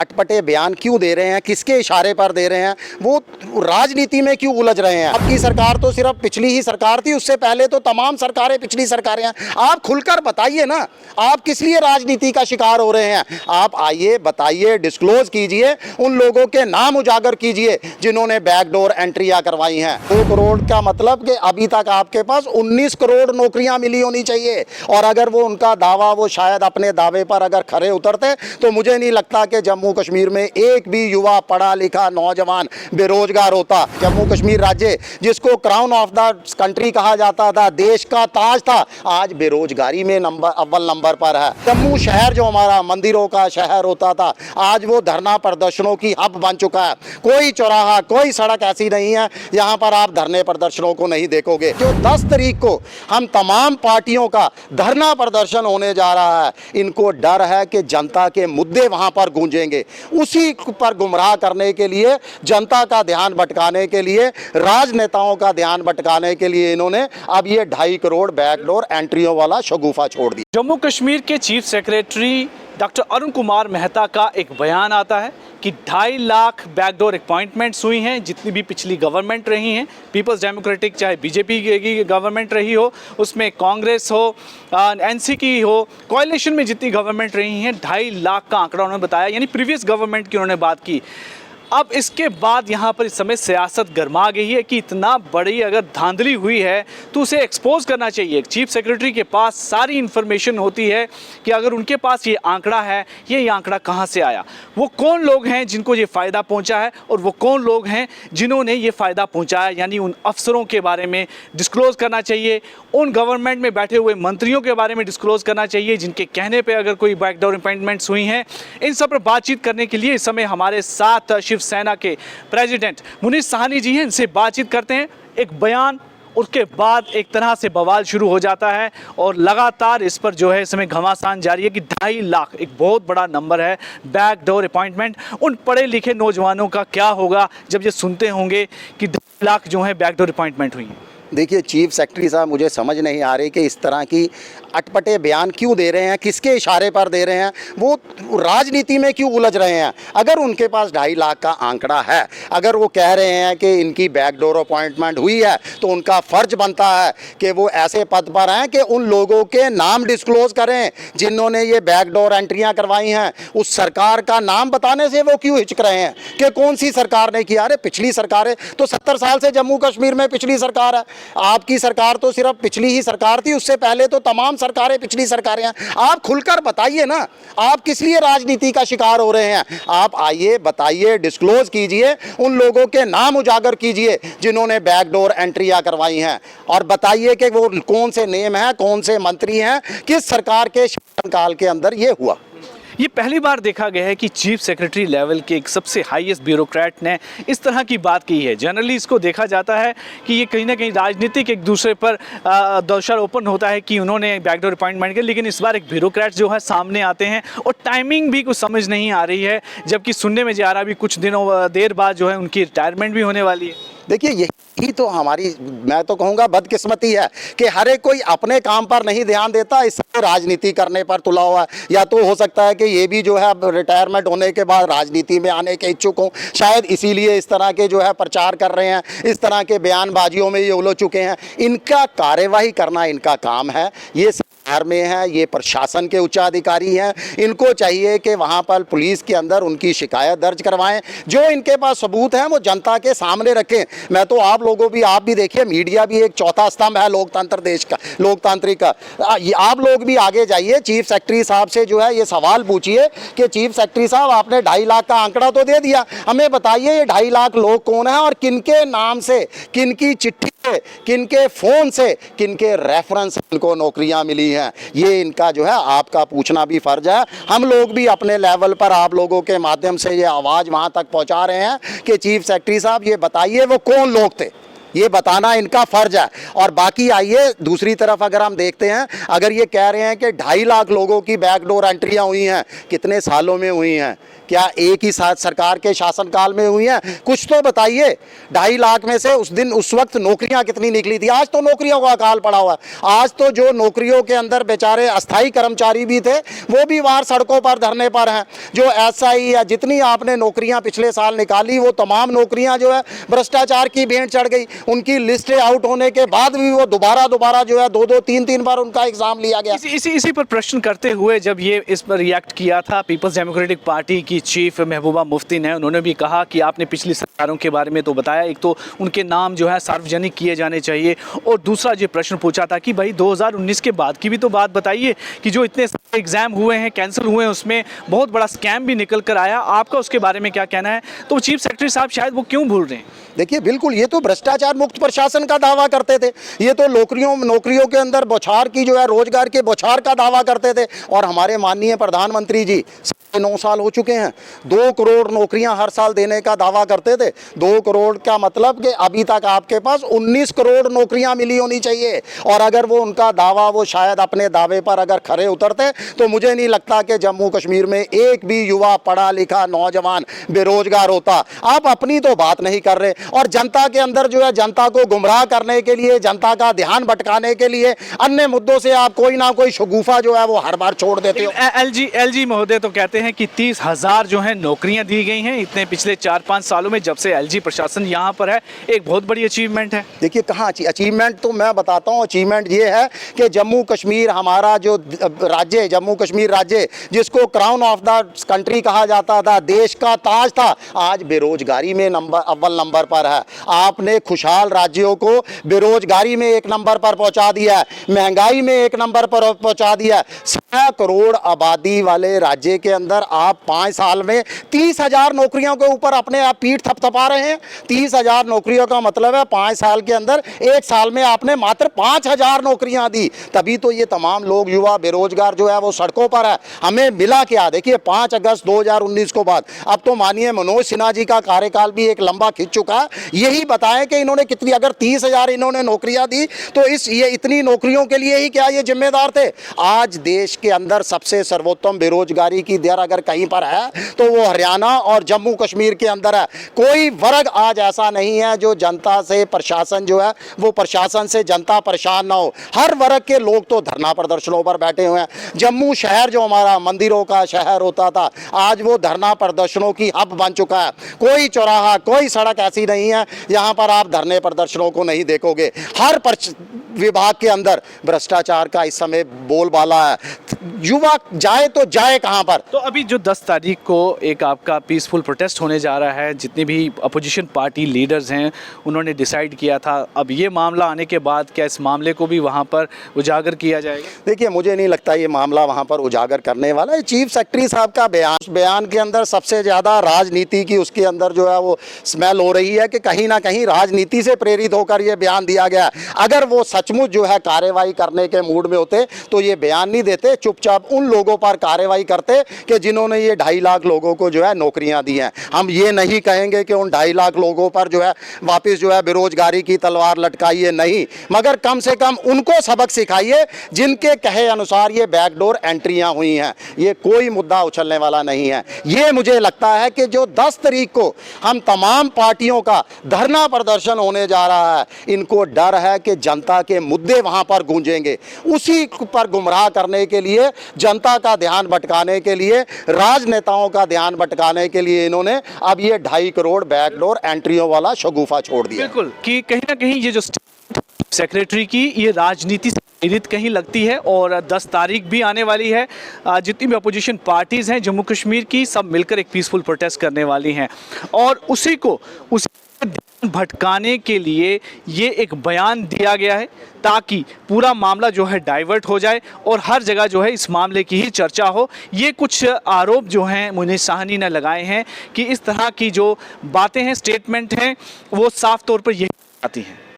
अटपटे बयान क्यों दे रहे हैं, किसके इशारे पर दे रहे हैं, वो राजनीति में क्यों उलझ रहे हैं। आपकी सरकार तो सिर्फ पिछली ही सरकार थी, उससे पहले तो तमाम सरकारें पिछली सरकारें हैं। आप खुलकर बताइए ना, आप किस लिए राजनीति का शिकार हो रहे हैं। आप आइए, बताइए, डिस्क्लोज कीजिए, उन लोगों के नाम उजागर कीजिए जिन्होंने बैकडोर एंट्रियां करवाई हैं। 2 करोड़ का मतलब कि अभी तक आपके पास 19 करोड़ नौकरियां मिली होनी चाहिए। और अगर वो उनका दावा, वो शायद अपने दावे पर अगर खरे उतरते तो मुझे नहीं लगता कि जम्मू कश्मीर में एक भी युवा पढ़ा लिखा नौजवान बेरोजगार होता। जम्मू कश्मीर राज्य जिसको क्राउन ऑफ द कंट्री कहा जाता था, देश का ताज था, आज बेरोजगारी में अव्वल नंबर पर है। जम्मू शहर जो हमारा मंदिरों का शहर होता था, आज वो धरना प्रदर्शनों की हब बन चुका है। कोई चौराहा, कोई सड़क ऐसी नहीं है यहाँ पर आप धरने प्रदर्शनों को नहीं देखोगे। जो 10 तारीख को हम तमाम पार्टियों का धरना प्रदर्शन होने जा रहा है, इनको डर है कि जनता के मुद्दे वहां पर गूंजेंगे। उसी पर गुमराह करने के लिए, जनता का ध्यान भटकाने के लिए, राजनेताओं का ध्यान भटकाने के लिए इन्होंने अब ये 2.5 करोड़ बैकडोर एंट्रियों वाला शगुफा छोड़ दिया। जम्मू कश्मीर के chief secretary doctor Arun Kumar Mehta का एक बयान आता है कि 2.5 लाख बैकडोर अपॉइंटमेंट्स हुई हैं जितनी भी पिछली गवर्नमेंट रही हैं, पीपल्स डेमोक्रेटिक चाहे बीजेपी की गवर्नमेंट रही हो, उसमें कांग्रेस हो, एनसी की हो, कोalition में जितनी गवर्नमेंट रही हैं, 2.5 लाख का आंकड़ा उन्होंने बताया, यानी प्रीवियस गवर्नमेंट की उन्होंने बात की। अब इसके बाद यहाँ पर इस समय सियासत गर्मा गई है कि इतना बड़ी अगर धांधली हुई है तो उसे एक्सपोज करना चाहिए। चीफ सेक्रेटरी के पास सारी इन्फॉर्मेशन होती है कि अगर उनके पास ये आंकड़ा है, ये आंकड़ा कहाँ से आया, वो कौन लोग हैं जिनको ये फ़ायदा पहुँचा है और वो कौन लोग हैं जिन्होंने ये फ़ायदा पहुँचाया, यानी उन अफसरों के बारे में डिस्क्लोज़ करना चाहिए, उन गवर्नमेंट में बैठे हुए मंत्रियों के बारे में डिस्क्लोज़ करना चाहिए जिनके कहने पर अगर कोई बैकडोर अपॉइंटमेंट्स हुई हैं। इन सब पर बातचीत करने के लिए इस समय हमारे साथ सेना के प्रेसिडेंट मुनीष साहनी जी हैं, इनसे बातचीत करते हैं। एक बयान, उसके बाद एक तरह से बवाल शुरू हो जाता है और लगातार इस पर जो है इस समय घमासान जारी है कि 2.5 लाख एक बहुत बड़ा नंबर है बैकडोर अपॉइंटमेंट। उन पढ़े लिखे नौजवानों का क्या होगा जब ये सुनते होंगे कि 2.5 लाख जो है बैकडोर अपॉइंटमेंट हुई है। देखिए चीफ सेक्रेटरी साहब, मुझे समझ नहीं आ रही कि इस तरह की अटपटे बयान क्यों दे रहे हैं, किसके इशारे पर दे रहे हैं, वो राजनीति में क्यों उलझ रहे हैं। अगर उनके पास 2.5 लाख का आंकड़ा है, अगर वो कह रहे हैं कि इनकी बैकडोर अपॉइंटमेंट हुई है, तो उनका फ़र्ज बनता है कि वो ऐसे पद पर हैं कि उन लोगों के नाम डिस्क्लोज़ करें जिन्होंने ये बैकडोर एंट्रियाँ करवाई हैं। उस सरकार का नाम बताने से वो क्यों हिचक रहे हैं कि कौन सी सरकार ने किया। अरे पिछली सरकारें तो 70 साल से जम्मू कश्मीर में पिछली सरकार है। आपकी सरकार तो सिर्फ पिछली ही सरकार थी, उससे पहले तो तमाम सरकारें पिछली सरकारें हैं। आप खुलकर बताइए ना, आप किस लिए राजनीति का शिकार हो रहे हैं। आप आइए, बताइए, डिस्क्लोज कीजिए, उन लोगों के नाम उजागर कीजिए जिन्होंने बैकडोर एंट्रियां करवाई हैं, और बताइए कि वो कौन से नेम हैं, कौन से मंत्री हैं, किस सरकार के शासनकाल के अंदर ये हुआ। ये पहली बार देखा गया है कि चीफ सेक्रेटरी लेवल के एक सबसे हाईएस्ट ब्यूरोक्रेट ने इस तरह की बात की है। जनरली इसको देखा जाता है कि ये कहीं ना कहीं राजनीतिक एक दूसरे पर दोषारोपण होता है कि उन्होंने बैकडोर अपॉइंटमेंट किया, लेकिन इस बार एक ब्यूरोक्रेट जो है सामने आते हैं और टाइमिंग भी कुछ समझ नहीं आ रही है, जबकि सुनने में जा रहा भी कुछ दिनों देर बाद जो है उनकी रिटायरमेंट भी होने वाली है। देखिए यही तो हमारी, मैं तो कहूँगा, बदकिस्मती है कि हर एक कोई अपने काम पर नहीं ध्यान देता, इस राजनीति करने पर तुला हुआ है। या तो हो सकता है कि ये भी जो है अब रिटायरमेंट होने के बाद राजनीति में आने के इच्छुक हों, शायद इसीलिए इस तरह के जो है प्रचार कर रहे हैं, इस तरह के बयानबाजियों में ये उलझ चुके हैं। इनका कार्यवाही करना इनका काम है, ये सरकार में है, ये प्रशासन के उच्चाधिकारी हैं, इनको चाहिए कि वहाँ पर पुलिस के अंदर उनकी शिकायत दर्ज करवाएं, जो इनके पास सबूत हैं वो जनता के सामने रखें। मैं तो आप लोगों भी, आप भी देखिए, मीडिया भी एक चौथा स्तंभ है लोकतंत्र देश का, लोकतांत्रिक का। आप लोग भी आगे जाइए, चीफ सेक्रेटरी साहब से जो है ये सवाल पूछिए कि चीफ सेक्रेटरी साहब, आपने 2.5 लाख का आंकड़ा तो दे दिया, हमें बताइए ये 2.5 लाख लोग कौन है और किनके नाम से, किनकी चिट्ठी से, किनके फ़ोन से, किनके रेफरेंस इनको नौकरियां मिली हैं। ये इनका जो है आपका पूछना भी फ़र्ज है। हम लोग भी अपने लेवल पर आप लोगों के माध्यम से ये आवाज़ वहां तक पहुंचा रहे हैं कि चीफ सेक्रेटरी साहब ये बताइए वो कौन लोग थे, ये बताना इनका फ़र्ज है। और बाकी आइए दूसरी तरफ अगर हम देखते हैं, अगर ये कह रहे हैं कि 2.5 लाख लोगों की बैकडोर एंट्रियां हुई हैं, कितने सालों में हुई हैं, क्या एक ही साथ सरकार के शासनकाल में हुई हैं? कुछ तो बताइए। 2.5 लाख में से उस दिन उस वक्त नौकरियां कितनी निकली थी? आज तो नौकरियों का अकाल पड़ा हुआ है। आज तो जो नौकरियों के अंदर बेचारे अस्थाई कर्मचारी भी थे वो भी बाहर सड़कों पर धरने पर हैं। जो एसआई या जितनी आपने नौकरियां पिछले साल निकाली वो तमाम नौकरियां जो है भ्रष्टाचार की भेंट चढ़ गई। उनकी लिस्टें आउट होने के बाद भी वो दोबारा जो है 2-2 3-3 बार उनका एग्जाम लिया गया। इसी पर प्रश्न करते हुए जब ये इस पर रिएक्ट किया था पीपल्स डेमोक्रेटिक पार्टी की चीफ महबूबा मुफ्ती ने, उन्होंने भी कहा कि आपने पिछली सरकारों के बारे में तो बताया, एक तो उनके नाम जो है सार्वजनिक किए जाने चाहिए, और दूसरा ये प्रश्न पूछा था कि भाई 2019 के बाद की भी तो बात बताइए कि जो इतने एग्जाम हुए हैं, कैंसिल हुए हैं, उसमें बहुत बड़ा स्कैम भी निकल कर आया। आपका उसके बारे में क्या कहना है? तो चीफ सेक्रेटरी साहब शायद वो क्यों भूल रहे हैं? देखिए, बिल्कुल ये तो भ्रष्टाचार मुक्त प्रशासन का दावा करते थे। ये तो नौकरियों के अंदर बौछार की जो है रोजगार के बौछार का दावा करते थे। और हमारे माननीय प्रधानमंत्री जी 9 साल हो चुके हैं, 2 करोड़ नौकरियां हर साल देने का दावा करते थे। 2 करोड़ का मतलब कि अभी तक आपके पास 19 करोड़ नौकरियां मिली होनी चाहिए। और अगर वो उनका दावा, वो शायद अपने दावे पर अगर खरे उतरते तो मुझे नहीं लगता कि जम्मू कश्मीर में एक भी युवा पढ़ा लिखा नौजवान बेरोजगार होता। आप अपनी तो बात नहीं कर रहे और जनता के अंदर जो है जनता को गुमराह करने के लिए, जनता का ध्यान भटकाने के लिए अन्य मुद्दों से आप कोई ना कोई शगुफा जो है वो हर बार छोड़ देते हो। एलजी महोदय तो कहते हैं कि 30,000 जो है नौकरियां दी गई हैं इतने पिछले 4-5 सालों में जब से एलजी प्रशासन यहां पर है, एक बहुत बड़ी अचीवमेंट है। देखिए, कहाँ अचीवमेंट, तो मैं बताता हूँ। अचीवमेंट ये है कि जम्मू कश्मीर हमारा जो राज्य, जम्मू कश्मीर राज्य जिसको क्राउन ऑफ द कंट्री कहा जाता था, देश का ताज था, आज बेरोजगारी में अव्वल नंबर पर है। आपने खुशहाल राज्यों को बेरोजगारी में 1 नंबर पर पहुंचा दिया है, महंगाई में 1 नंबर पर पहुंचा दिया है। 100 करोड़ आबादी वाले राज्य के अंदर आप 5 साल में 30,000 नौकरियों के ऊपर अपने आप पीठ थपथपा रहे हैं। 30,000 नौकरियों का मतलब है 5 साल के अंदर, 1 साल में आपने मात्र 5,000 नौकरियां दी। तभी तो ये तमाम लोग युवा बेरोजगार जो है वो सड़कों पर है। हमें मिला क्या? देखिए, 5 अगस्त 2019 को बाद अब तो माननीय मनोज सिन्हा जी का कार्यकाल भी एक लंबा खिंच चुका है। यही बताएं कि इन्होंने कितनी, अगर 30,000 इन्होंने नौकरियां दी तो ये इतनी नौकरियों के लिए ही क्या ये जिम्मेदार थे? आज देश के अंदर सबसे सर्वोत्तम बेरोजगारी की दर अगर कहीं पर है तो वो हरियाणा और जम्मू कश्मीर के अंदर है। कोई वर्ग आज ऐसा नहीं है जो जनता से, प्रशासन जो है वो प्रशासन से जनता परेशान ना हो। हर वर्ग के लोग तो धरना प्रदर्शनों पर बैठे हुए हैं। जम्मू शहर जो हमारा मंदिरों का शहर होता था, आज वो धरना प्रदर्शनों की हब बन चुका है। कोई चौराहा, कोई सड़क ऐसी नहीं है यहाँ पर आप धरने प्रदर्शनों को नहीं देखोगे। हर विभाग के अंदर भ्रष्टाचार का इस समय बोलबाला है। युवा जाए तो जाए कहां पर? तो अभी जो 10 तारीख को एक आपका पीसफुल प्रोटेस्ट होने जा रहा है, जितने भी अपोजिशन पार्टी लीडर्स हैं उन्होंने डिसाइड किया था, अब ये मामला आने के बाद क्या इस मामले को भी वहां पर उजागर किया जाएगा? देखिए, मुझे नहीं लगता ये मामला वहां पर उजागर करने वाला है। चीफ सेक्रेटरी साहब का बयान के अंदर सबसे ज़्यादा राजनीति की उसके अंदर जो है वो स्मेल हो रही है कि कहीं ना कहीं राजनीति से प्रेरित होकर ये बयान दिया गया। अगर वो सचमुच जो है कार्रवाई करने के मूड में होते तो ये बयान नहीं देते, चुपचाप उन लोगों पर कार्रवाई करते कि जिन्होंने ये 2.5 लाख लोगों को जो है नौकरियां दी हैं। हम ये नहीं कहेंगे कि उन 2.5 लाख लोगों पर जो है वापस जो है बेरोजगारी की तलवार लटकाइए, नहीं, मगर कम से कम उनको सबक सिखाइए जिनके कहे अनुसार ये बैकडोर एंट्रियां हुई हैं। ये कोई मुद्दा उछलने वाला नहीं है। ये मुझे लगता है कि जो 10 तारीख को हम तमाम पार्टियों का धरना प्रदर्शन होने जा रहा है, इनको डर है कि जनता के मुद्दे वहां पर गूंजेंगे। उसी पर गुमराह करने के लिए, जनता का ध्यान भटकाने के लिए, राजनेताओं का ध्यान भटकाने के लिए इन्होंने अब ये 2.5 करोड़ बैकडोर एंट्रियों वाला शगुफा छोड़ दिया। बिल्कुल, कि कहीं ना कहीं ये जो सेक्रेटरी की ये राजनीति से प्रेरित कहीं लगती है। और 10 तारीख भी आने वाली है, जितनी भी अपोजिशन पार्टीज़ हैं जम्मू कश्मीर की, सब मिलकर एक पीसफुल प्रोटेस्ट करने वाली हैं। और उसी ध्यान भटकाने के लिए ये एक बयान दिया गया है ताकि पूरा मामला जो है डाइवर्ट हो जाए और हर जगह जो है इस मामले की ही चर्चा हो। ये कुछ आरोप जो हैं मुनीश साहनी ने लगाए हैं कि इस तरह की जो बातें हैं, स्टेटमेंट हैं, वो साफ तौर पर यही आती हैं।